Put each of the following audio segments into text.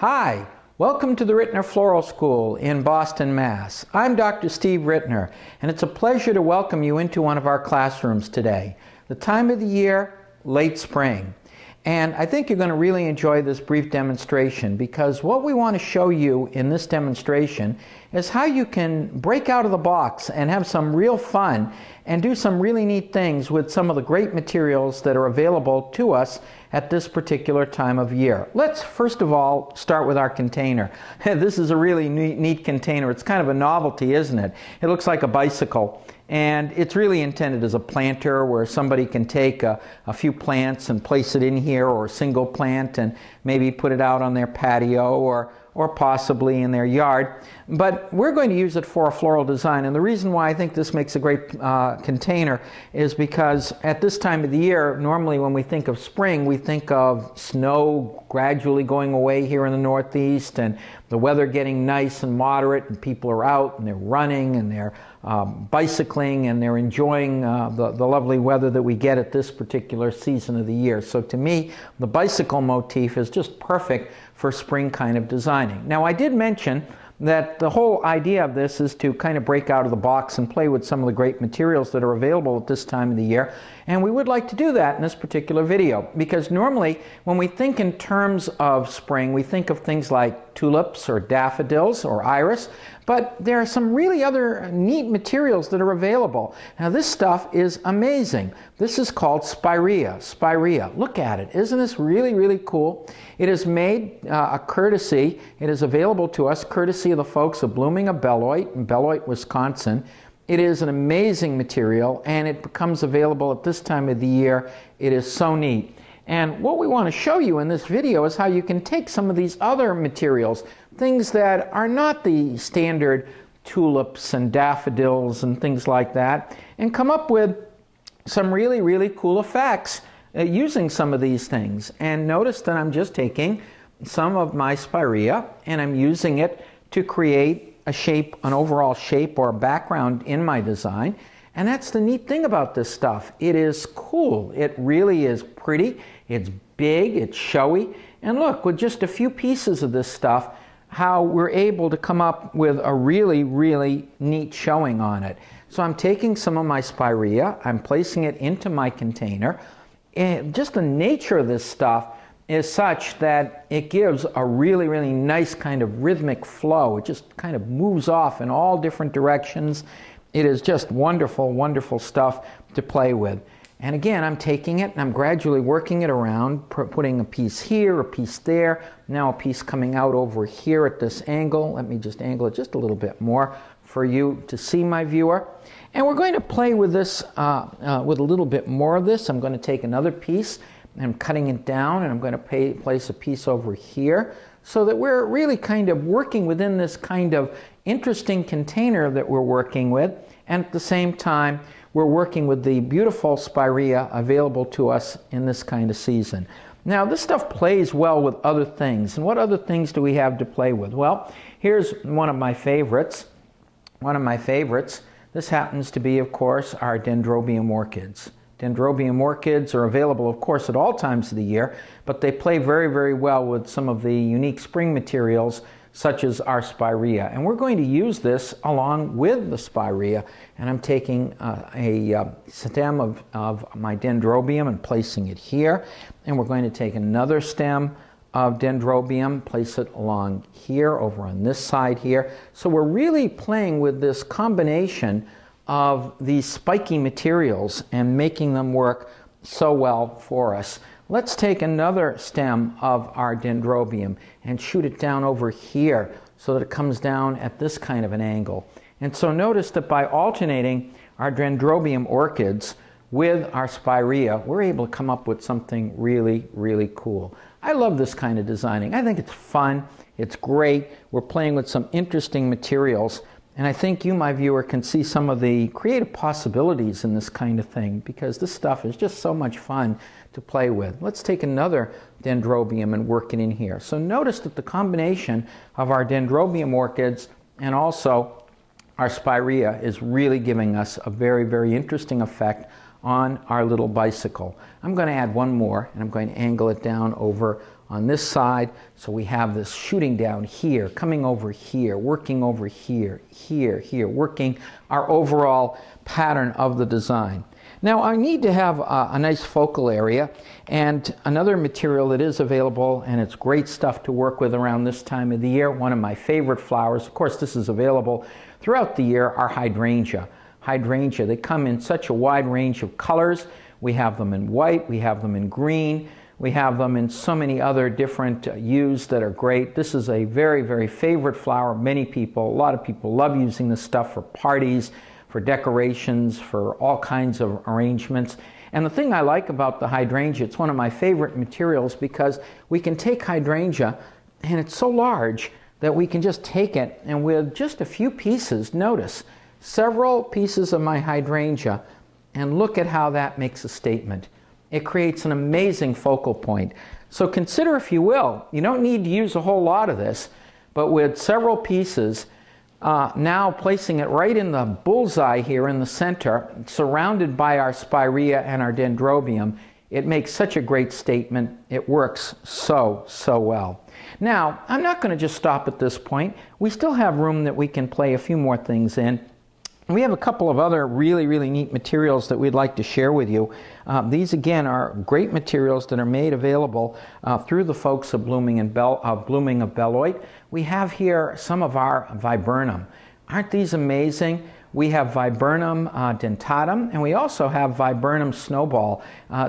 Hi, welcome to the Rittner Floral School in Boston, Mass. I'm Dr. Steve Rittner, and it's a pleasure to welcome you into one of our classrooms today. The time of the year, late spring. And I think you're going to really enjoy this brief demonstration because what we want to show you in this demonstration is how you can break out of the box and have some real fun and do some really neat things with some of the great materials that are available to us at this particular time of year. Let's first of all start with our container. This is a really neat container. It's kind of a novelty, isn't it? It looks like a bicycle. And it's really intended as a planter where somebody can take a few plants and place it in here, or a single plant and maybe put it out on their patio or possibly in their yard. But we're going to use it for a floral design, and the reason why I think this makes a great container is because at this time of the year, normally when we think of spring, we think of snow gradually going away here in the Northeast and the weather getting nice and moderate, and people are out and they're running and they're bicycling and they're enjoying the lovely weather that we get at this particular season of the year. So to me, the bicycle motif is just perfect for spring kind of designing. Now, I did mention that the whole idea of this is to kind of break out of the box and play with some of the great materials that are available at this time of the year. And we would like to do that in this particular video, because normally when we think in terms of spring, we think of things like tulips or daffodils or iris, but there are some really other neat materials that are available. Now this stuff is amazing. This is called Spiraea Spiraea. Look at it. Isn't this really, really cool? It is made a courtesy. It is available to us courtesy of the folks of Blooming of Beloit in Beloit, Wisconsin. It is an amazing material, and it becomes available at this time of the year. It is so neat. And what we want to show you in this video is how you can take some of these other materials, things that are not the standard tulips and daffodils and things like that, and come up with some really, really cool effects using some of these things. And notice that I'm just taking some of my Spiraea and I'm using it to create a shape, an overall shape or a background in my design. And that's the neat thing about this stuff. It is cool. It really is pretty. It's big, it's showy. And look, with just a few pieces of this stuff, how we're able to come up with a really, really neat showing on it. So I'm taking some of my Spiraea, I'm placing it into my container. And just the nature of this stuff is such that it gives a really, really nice kind of rhythmic flow. It just kind of moves off in all different directions. It is just wonderful, wonderful stuff to play with. And again, I'm taking it and I'm gradually working it around, putting a piece here, a piece there, now a piece coming out over here at this angle. Let me just angle it just a little bit more for you to see, my viewer. And we're going to play with this, with a little bit more of this. I'm going to take another piece, I'm cutting it down, and I'm going to place a piece over here so that we're really kind of working within this kind of interesting container that we're working with, and at the same time we're working with the beautiful Spiraea available to us in this kind of season. Now this stuff plays well with other things, and what other things do we have to play with? Well, here's one of my favorites. This happens to be, of course, our dendrobium orchids. Dendrobium orchids are available, of course, at all times of the year, but they play very, very well with some of the unique spring materials, such as our Spiraea. And we're going to use this along with the Spiraea. And I'm taking a stem of my dendrobium and placing it here. And we're going to take another stem of dendrobium, place it along here, over on this side here. So we're really playing with this combination of these spiky materials and making them work so well for us. Let's take another stem of our dendrobium and shoot it down over here so that it comes down at this kind of an angle. And so notice that by alternating our dendrobium orchids with our Spiraea, we're able to come up with something really, really cool. I love this kind of designing. I think it's fun, it's great. We're playing with some interesting materials. And I think you, my viewer, can see some of the creative possibilities in this kind of thing, because this stuff is just so much fun to play with. Let's take another dendrobium and work it in here. So notice that the combination of our dendrobium orchids and also our Spiraea is really giving us a very, very interesting effect on our little bicycle. I'm going to add one more, and I'm going to angle it down over on this side. So we have this shooting down here, coming over here, working over here, here, here, working our overall pattern of the design. Now I need to have a nice focal area, and another material that is available, and it's great stuff to work with around this time of the year, one of my favorite flowers, of course this is available throughout the year, are hydrangea. Hydrangea, they come in such a wide range of colors. We have them in white, we have them in green, we have them in so many other different hues that are great. This is a very, very favorite flower. Many people, a lot of people love using this stuff for parties, for decorations, for all kinds of arrangements. And the thing I like about the hydrangea, it's one of my favorite materials because we can take hydrangea, and it's so large that we can just take it, and with just a few pieces, notice, several pieces of my hydrangea, and look at how that makes a statement. It creates an amazing focal point. So consider, if you will, you don't need to use a whole lot of this, but with several pieces, now placing it right in the bullseye here in the center, surrounded by our spirea and our dendrobium, it makes such a great statement. It works so, so well. Now, I'm not going to just stop at this point. We still have room that we can play a few more things in. We have a couple of other really, really neat materials that we'd like to share with you. These, again, are great materials that are made available through the folks of Blooming of Beloit. We have here some of our viburnum. Aren't these amazing? We have viburnum dentatum, and we also have viburnum snowball.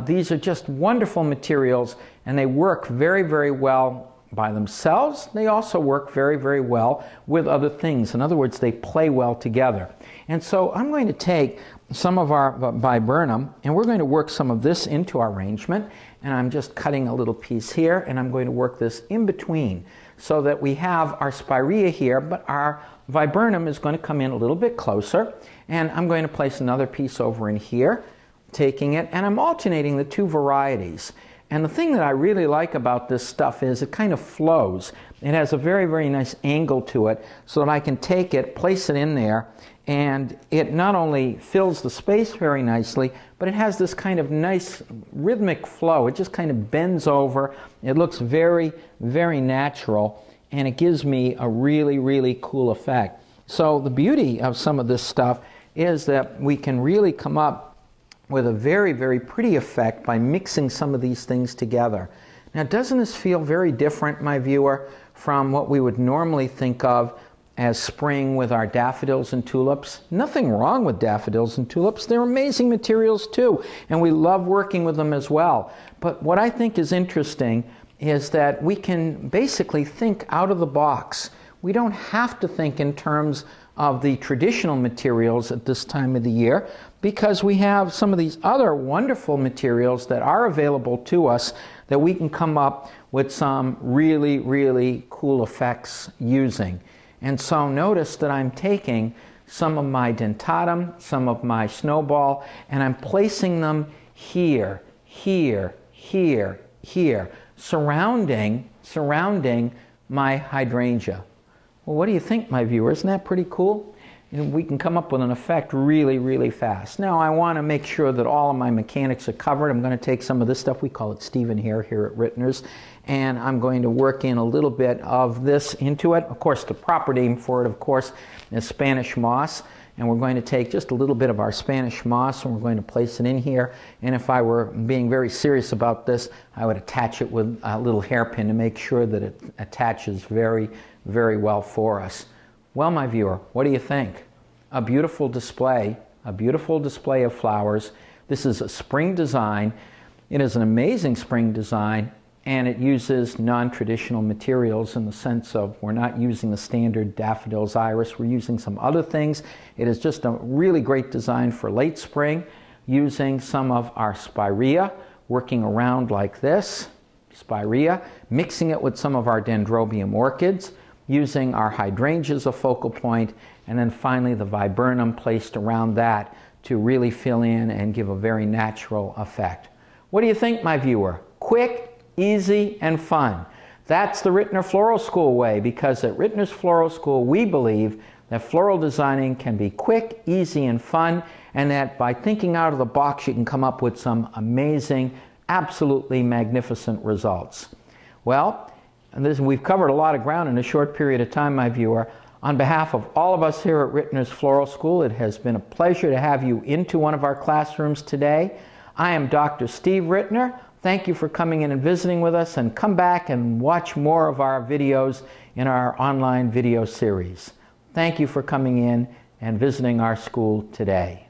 These are just wonderful materials, and they work very, very well by themselves. They also work very, very well with other things. In other words, they play well together. And so I'm going to take some of our viburnum, and we're going to work some of this into our arrangement. And I'm just cutting a little piece here, and I'm going to work this in between so that we have our spirea here, but our viburnum is going to come in a little bit closer. And I'm going to place another piece over in here, taking it, and I'm alternating the two varieties. And the thing that I really like about this stuff is it kind of flows. It has a very, very nice angle to it so that I can take it, place it in there, and it not only fills the space very nicely, but it has this kind of nice rhythmic flow. It just kind of bends over. It looks very, very natural, and it gives me a really, really cool effect. So the beauty of some of this stuff is that we can really come up with a very, very pretty effect by mixing some of these things together. Now, doesn't this feel very different, my viewer, from what we would normally think of as spring with our daffodils and tulips? Nothing wrong with daffodils and tulips. They're amazing materials too, and we love working with them as well. But what I think is interesting is that we can basically think out of the box. We don't have to think in terms of the traditional materials at this time of the year, because we have some of these other wonderful materials that are available to us that we can come up with some really, really cool effects using. And so notice that I'm taking some of my dentatum, some of my snowball, and I'm placing them here, here, here, here, surrounding my hydrangea. Well, what do you think, my viewer? Isn't that pretty cool? And we can come up with an effect really, really fast. Now, I want to make sure that all of my mechanics are covered. I'm going to take some of this stuff, we call it Stephen hair here at Rittner's, and I'm going to work in a little bit of this into it. Of course, the proper name for it, of course, is Spanish moss. And we're going to take just a little bit of our Spanish moss, and we're going to place it in here. And if I were being very serious about this, I would attach it with a little hairpin to make sure that it attaches very, very well for us. Well, my viewer, what do you think? A beautiful display of flowers. This is a spring design. It is an amazing spring design, and it uses non-traditional materials in the sense of we're not using the standard daffodils iris, we're using some other things. It is just a really great design for late spring, using some of our spirea, working around like this, spirea, mixing it with some of our dendrobium orchids, using our hydrangea as a focal point, and then finally the viburnum placed around that to really fill in and give a very natural effect. What do you think, my viewer? Quick, easy, and fun. That's the Rittner Floral School way, because at Rittner's Floral School we believe that floral designing can be quick, easy, and fun, and that by thinking out of the box you can come up with some amazing, absolutely magnificent results. Well, we've covered a lot of ground in a short period of time, my viewer. On behalf of all of us here at Rittner's Floral School, it has been a pleasure to have you into one of our classrooms today. I am Dr. Steve Rittner. Thank you for coming in and visiting with us, and come back and watch more of our videos in our online video series. Thank you for coming in and visiting our school today.